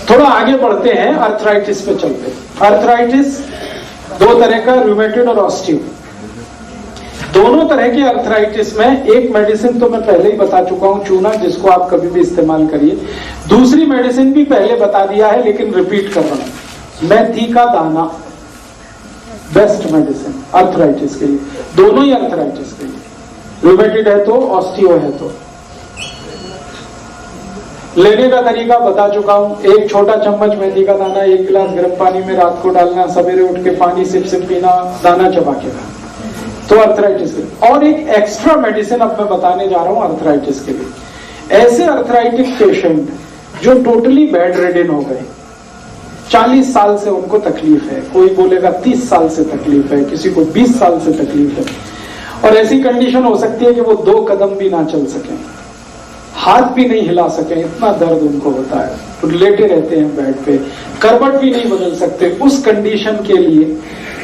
थोड़ा आगे बढ़ते हैं, अर्थराइटिस पे चलते हैं। अर्थराइटिस दो तरह का, रूमेटॉइड और ऑस्टियो। दोनों तरह के अर्थराइटिस में एक मेडिसिन तो मैं पहले ही बता चुका हूं, चूना, जिसको आप कभी भी इस्तेमाल करिए। दूसरी मेडिसिन भी पहले बता दिया है, लेकिन रिपीट कर रहा हूं, मेथी का दाना बेस्ट मेडिसिन अर्थराइटिस के लिए, दोनों ही अर्थराइटिस के लिए, रूमेटॉइड है तो, ऑस्टियो है तो। लेने का तरीका बता चुका हूं, एक छोटा चम्मच मेथी का दाना 1 गिलास गर्म पानी में रात को डालना, सवेरे उठ के पानी सिप सिप पीना, दाना चबा के खाना, तो अर्थराइटिस के लिए। और एक एक्स्ट्रा मेडिसिन अब मैं बताने जा रहा हूं अर्थराइटिस के लिए। ऐसे अर्थराइटिक पेशेंट जो टोटली बेड रिडन हो गए, 40 साल से उनको तकलीफ है, कोई बोलेगा 30 साल से तकलीफ है, किसी को 20 साल से तकलीफ है, और ऐसी कंडीशन हो सकती है कि वो 2 कदम भी ना चल सकें, हाथ भी नहीं हिला सके, इतना दर्द उनको होता है, तो लेटे रहते हैं बेड पे, करवट भी नहीं बदल सकते। उस कंडीशन के लिए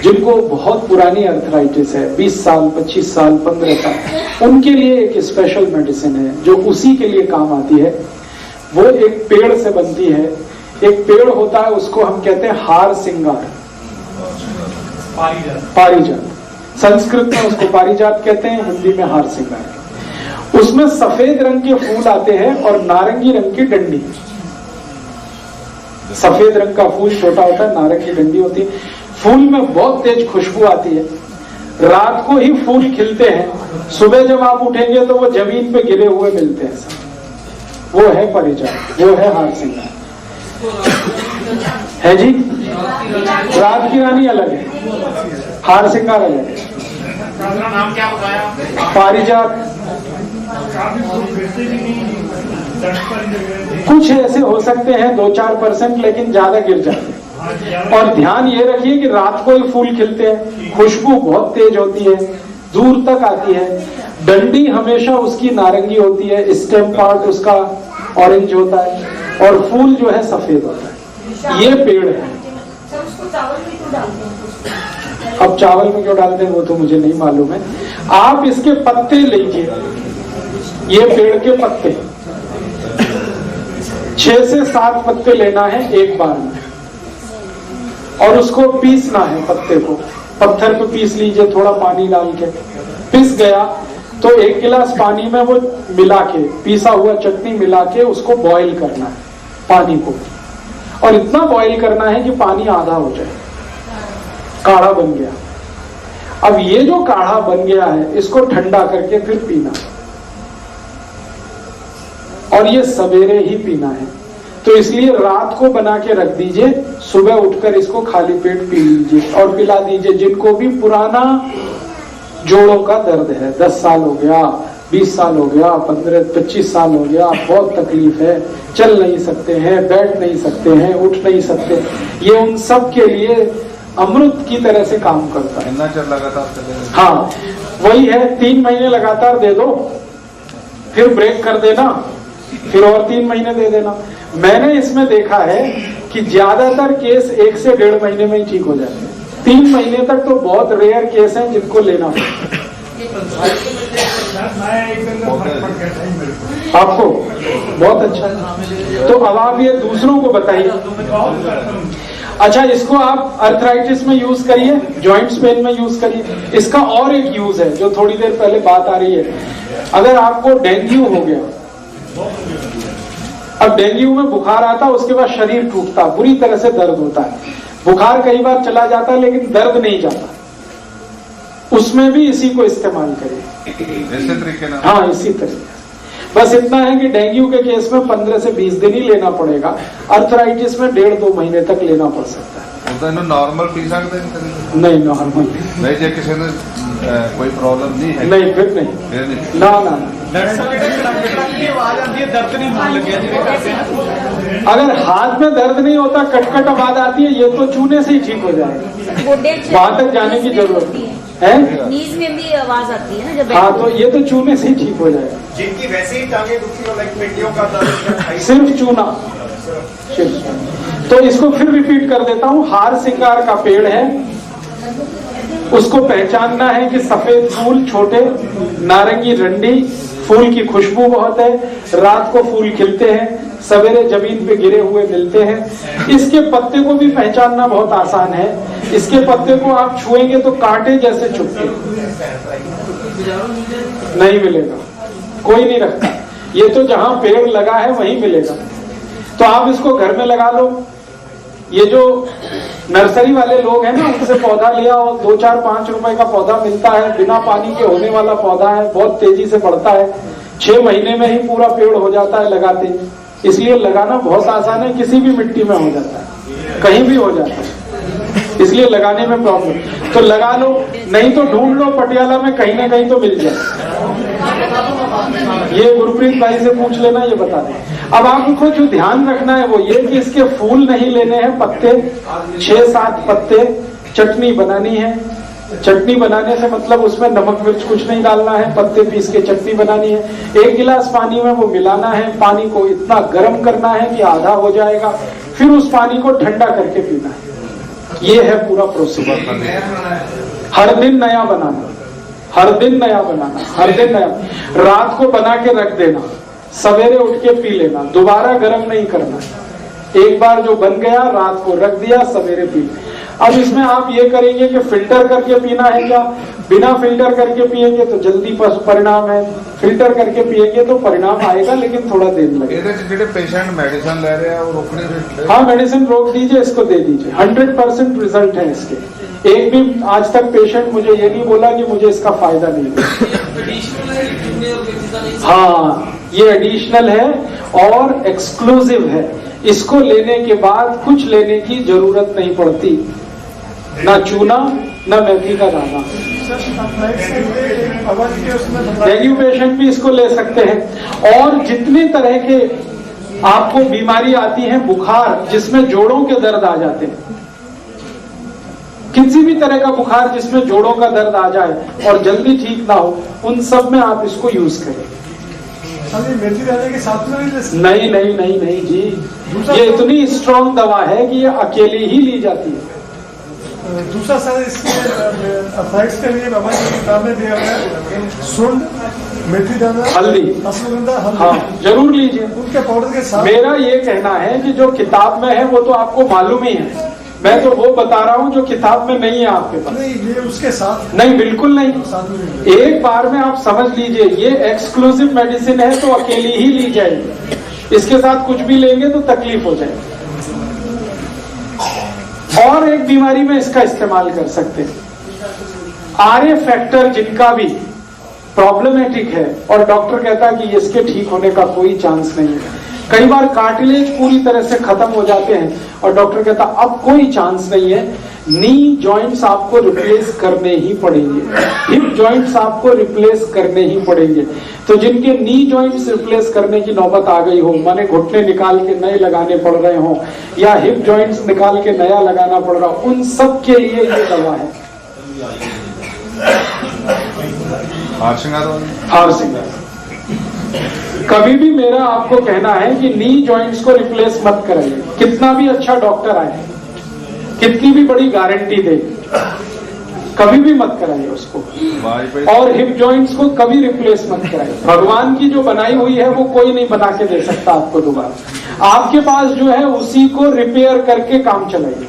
जिनको बहुत पुरानी अर्थराइटिस है, 20 साल, 25 साल, 15 साल, उनके लिए एक स्पेशल मेडिसिन है जो उसी के लिए काम आती है। वो एक पेड़ से बनती है, एक पेड़ होता है, उसको हम कहते हैं हार सिंगार, पारिजात। संस्कृत में उसको पारिजात कहते हैं, हिंदी में हार सिंगार। उसमें सफेद रंग के फूल आते हैं और नारंगी रंग की डंडी। सफेद रंग का फूल छोटा होता है, नारंगी डंडी होती है। फूल में बहुत तेज खुशबू आती है, रात को ही फूल खिलते हैं, सुबह जब आप उठेंगे तो वो जमीन पे गिरे हुए मिलते हैं सब। वो है पारिजात, वो है हार सिंगार है जी। रात की रानी अलग है, हार सिंगार अलग है। नाम क्या बताया? पारिजात। कुछ ऐसे हो सकते हैं 2-4%, लेकिन ज्यादा गिर जाते हैं। और ध्यान ये रखिए कि रात को ही फूल खिलते हैं, खुशबू बहुत तेज होती है, दूर तक आती है, डंडी हमेशा उसकी नारंगी होती है, स्टेम पार्ट उसका ऑरेंज होता है, और फूल जो है सफेद होता है। ये पेड़ है। अब चावल में क्यों डालते हैं वो तो मुझे नहीं मालूम है। आप इसके पत्ते लीजिए, ये पेड़ के पत्ते 6 से 7 पत्ते लेना है एक बार में, और उसको पीसना है। पत्ते को पत्थर पे पीस लीजिए, थोड़ा पानी डाल के। पिस गया तो 1 गिलास पानी में वो मिला के, पीसा हुआ चटनी मिला के उसको बॉईल करना है पानी को, और इतना बॉईल करना है कि पानी आधा हो जाए, काढ़ा बन गया। अब ये जो काढ़ा बन गया है, इसको ठंडा करके फिर पीना, और ये सवेरे ही पीना है। तो इसलिए रात को बना के रख दीजिए, सुबह उठकर इसको खाली पेट पी लीजिए और पिला दीजिए। जिनको भी पुराना जोड़ों का दर्द है, 10 साल हो गया, 20 साल हो गया, 15-25 साल हो गया, बहुत तकलीफ है, चल नहीं सकते हैं, बैठ नहीं सकते हैं, उठ नहीं सकते, ये उन सब के लिए अमृत की तरह से काम करता है। लगातार, हाँ वही है, 3 महीने लगातार दे दो, फिर ब्रेक कर देना, फिर और 3 महीने दे देना। मैंने इसमें देखा है कि ज्यादातर केस 1 से 1.5 महीने में ही ठीक हो जाते हैं। 3 महीने तक तो बहुत रेयर केस हैं जिनको लेना पड़ता है। आपको बहुत अच्छा, तो अब आप ये दूसरों को बताइए। अच्छा, इसको आप अर्थराइटिस में यूज करिए, जॉइंट्स पेन में यूज करिए। इसका और एक यूज है जो थोड़ी देर पहले बात आ रही है। अगर आपको डेंगू हो गया, अब डेंगू में बुखार आता, उसके बाद शरीर टूटता, बुरी तरह से दर्द होता है। बुखार कई बार चला जाता है लेकिन दर्द नहीं जाता, उसमें भी इसी को इस्तेमाल करिए। इसी तरीके ना, हाँ इसी तरीके। बस इतना है कि डेंगू के केस में 15 से 20 दिन ही लेना पड़ेगा, अर्थराइटिस में 1.5-2 महीने तक लेना पड़ सकता है। नॉर्मल पी सकते हैं? नहीं, नॉर्मल नहीं, जो किसी ने कोई प्रॉब्लम नहीं है? नहीं, फिर नहीं, ना ना। अगर हाथ में दर्द नहीं होता, कटकट आवाज आती है, ये तो चूने से ही ठीक हो जाएगा, वहां तक जाने की जरूरत नहीं है। नीज में भी आवाज आती है ना जब, हाँ तो ये तो चूने से ही ठीक हो जाएगा। जिनकी वैसे ही टांगे दुखी हो, लाइक पेटियों का दर्द, सिर्फ चूना। तो इसको फिर रिपीट कर देता हूँ। हार सिंगार का पेड़ है, उसको पहचानना है कि सफेद फूल, छोटे, नारंगी डंडी, फूल की खुशबू बहुत है, रात को फूल खिलते हैं, सवेरे जमीन पे गिरे हुए मिलते हैं। इसके पत्ते को भी पहचानना बहुत आसान है। इसके पत्ते को आप छुएंगे तो कांटे जैसे चुभते, नहीं मिलेगा, कोई नहीं रखता। ये तो जहां पेड़ लगा है वहीं मिलेगा। तो आप इसको घर में लगा लो। ये जो नर्सरी वाले लोग हैं ना, उनसे पौधा लिया और 2-4-5 रुपए का पौधा मिलता है, बिना पानी के होने वाला पौधा है, बहुत तेजी से बढ़ता है, 6 महीने में ही पूरा पेड़ हो जाता है लगाते। इसलिए लगाना बहुत आसान है, किसी भी मिट्टी में हो जाता है, कहीं भी हो जाता है, इसलिए लगाने में प्रॉब्लम। तो लगा लो, नहीं तो ढूंढ लो, पटियाला में कहीं ना कहीं तो मिल जाए। ये गुरप्रीत भाई से पूछ लेना, ये बता दें। अब आपको जो ध्यान रखना है वो ये कि इसके फूल नहीं लेने हैं, पत्ते 6-7 पत्ते। चटनी बनानी है, चटनी बनाने से मतलब उसमें नमक मिर्च कुछ नहीं डालना है, पत्ते पीस के चटनी बनानी है। 1 गिलास पानी में वो मिलाना है, पानी को इतना गर्म करना है कि आधा हो जाएगा, फिर उस पानी को ठंडा करके पीना है। ये है पूरा प्रोसीजर। हर दिन नया बनाना, हर दिन नया बनाना, हर दिन नया। रात को बना के रख देना, सवेरे उठ के पी लेना, दोबारा गर्म नहीं करना। एक बार जो बन गया रात को रख दिया, सवेरे पी। अब इसमें आप ये करेंगे कि फिल्टर करके पीना है क्या? बिना फिल्टर करके पिएंगे तो जल्दी परिणाम है, फिल्टर करके पिएंगे तो परिणाम आएगा, लेकिन थोड़ा देर लगेगा। जो पेशेंट मेडिसिन ले रहे हैं वो रोकने, हाँ मेडिसिन रोक दीजिए, इसको दे दीजिए। 100% रिजल्ट है इसके। एक भी आज तक पेशेंट मुझे ये नहीं बोला कि मुझे इसका फायदा नहीं है। हाँ, ये एडिशनल है और एक्सक्लूसिव है। इसको लेने के बाद कुछ लेने की जरूरत नहीं पड़ती, ना चूना ना मेथी का दाना। डेंगू पेशेंट भी इसको ले सकते हैं। और जितने तरह के आपको बीमारी आती है, बुखार जिसमें जोड़ों के दर्द आ जाते हैं, किसी भी तरह का बुखार जिसमें जोड़ों का दर्द आ जाए और जल्दी ठीक ना हो, उन सब में आप इसको यूज करें। मेथी दाने के साथ में नहीं नहीं नहीं नहीं जी, ये इतनी स्ट्रॉन्ग दवा है कि ये अकेली ही ली जाती है। दूसरा सर, इसके अफेक्ट्स के लिए बाबा की किताब में दिया गया है सुंड, मेथी दाना, हल्दी, अश्वगंधा, हल्दी। हाँ जरूर लीजिए उनके पाउडर के साथ। मेरा ये कहना है कि जो किताब में है वो तो आपको मालूम ही है, मैं तो वो बता रहा हूँ जो किताब में नहीं है आपके पास। नहीं, ये उसके साथ नहीं, बिल्कुल नहीं। साथ में एक बार में आप समझ लीजिए, ये एक्सक्लूसिव मेडिसिन है तो अकेली ही ली जाएगी। इसके साथ कुछ भी लेंगे तो तकलीफ हो जाएगी। और एक बीमारी में इसका इस्तेमाल कर सकते हैं। आरए फैक्टर जिनका भी प्रॉब्लमेटिक है और डॉक्टर कहता है कि इसके ठीक होने का कोई चांस नहीं है, कई बार कार्टिलेज पूरी तरह से खत्म हो जाते हैं और डॉक्टर कहता अब कोई चांस नहीं है, नी जॉइंट्स आपको रिप्लेस करने ही पड़ेंगे, हिप जॉइंट्स आपको रिप्लेस करने ही पड़ेंगे। तो जिनके नी जॉइंट्स रिप्लेस करने की नौबत आ गई हो, माने घुटने निकाल के नए लगाने पड़ रहे हो या हिप जॉइंट्स निकाल के नया लगाना पड़ रहा हो, उन सब के लिए ये दवा है। हार सिंगार। कभी भी मेरा आपको कहना है कि नी जॉइंट्स को रिप्लेस मत कराइए, कितना भी अच्छा डॉक्टर आए, कितनी भी बड़ी गारंटी दे, कभी भी मत कराइए उसको। और हिप जॉइंट्स को कभी रिप्लेस मत कराइए। भगवान की जो बनाई हुई है वो कोई नहीं बना के दे सकता आपको दोबारा। आपके पास जो है उसी को रिपेयर करके काम चलाइए।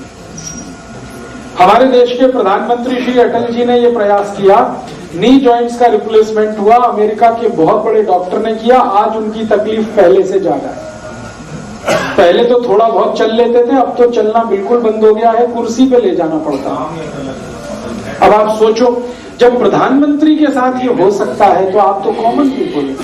हमारे देश के प्रधानमंत्री श्री अटल जी ने यह प्रयास किया, नी जॉइंट्स का रिप्लेसमेंट हुआ, अमेरिका के बहुत बड़े डॉक्टर ने किया, आज उनकी तकलीफ पहले से ज्यादा है। पहले तो थोड़ा बहुत चल लेते थे, अब तो चलना बिल्कुल बंद हो गया है, कुर्सी पे ले जाना पड़ता है। अब आप सोचो, जब प्रधानमंत्री के साथ ये हो सकता है तो आप तो कॉमन पीपल।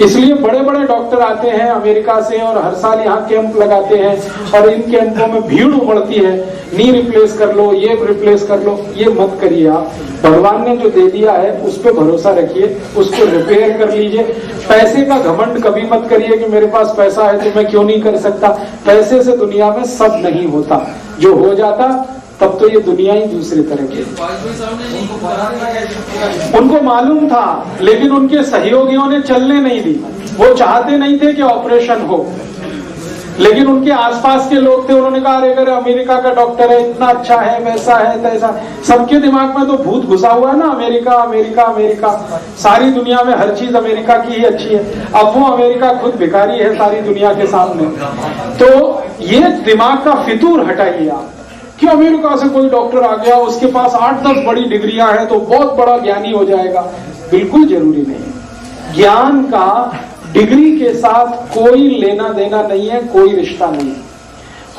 इसलिए बड़े बड़े डॉक्टर आते हैं अमेरिका से और हर साल यहाँ कैंप लगाते हैं और इन कैंपों में भीड़ उमड़ती है, नी रिप्लेस कर लो, ये रिप्लेस कर लो। ये मत करिए आप, भगवान ने जो दे दिया है उस पर भरोसा रखिए, उसको रिपेयर कर लीजिए। पैसे का घमंड कभी मत करिए कि मेरे पास पैसा है तो मैं क्यों नहीं कर सकता। पैसे से दुनिया में सब नहीं होता, जो हो जाता तब तो ये दुनिया ही दूसरे तरह की। उनको मालूम था लेकिन उनके सहयोगियों ने चलने नहीं दी, वो चाहते नहीं थे कि ऑपरेशन हो। लेकिन उनके आसपास के लोग थे, उन्होंने कहा अरे अगर अमेरिका का डॉक्टर है, इतना अच्छा है, वैसा है, तैसा। सबके दिमाग में तो भूत घुसा हुआ है ना, अमेरिका अमेरिका अमेरिका, सारी दुनिया में हर चीज अमेरिका की ही अच्छी है। अब वो अमेरिका खुद भिखारी है सारी दुनिया के सामने। तो ये दिमाग का फितूर हटाइए आप कि अमेरिका से कोई डॉक्टर आ गया, उसके पास 8-10 बड़ी डिग्रियां हैं तो बहुत बड़ा ज्ञानी हो जाएगा। बिल्कुल जरूरी नहीं। ज्ञान का डिग्री के साथ कोई लेना देना नहीं है, कोई रिश्ता नहीं है।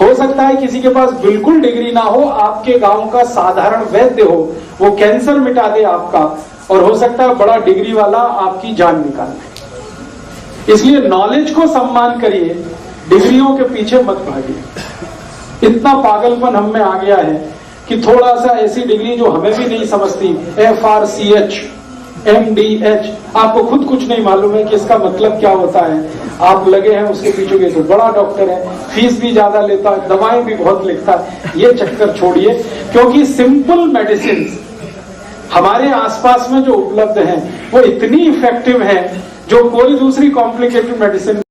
हो सकता है किसी के पास बिल्कुल डिग्री ना हो, आपके गांव का साधारण वैद्य हो, वो कैंसर मिटा दे आपका, और हो सकता है बड़ा डिग्री वाला आपकी जान निकाल दे। इसलिए नॉलेज को सम्मान करिए, डिग्रियों के पीछे मत भागिए। इतना पागलपन हम में आ गया है कि थोड़ा सा ऐसी डिग्री जो हमें भी नहीं समझती, FRCH MDH, आपको खुद कुछ नहीं मालूम है कि इसका मतलब क्या होता है, आप लगे हैं उसके पीछे के तो बड़ा डॉक्टर है, फीस भी ज्यादा लेता है, दवाएं भी बहुत लिखता है। ये चक्कर छोड़िए, क्योंकि सिंपल मेडिसिन हमारे आसपास में जो उपलब्ध हैं वो इतनी इफेक्टिव हैं जो कोई दूसरी कॉम्प्लिकेटेड मेडिसिन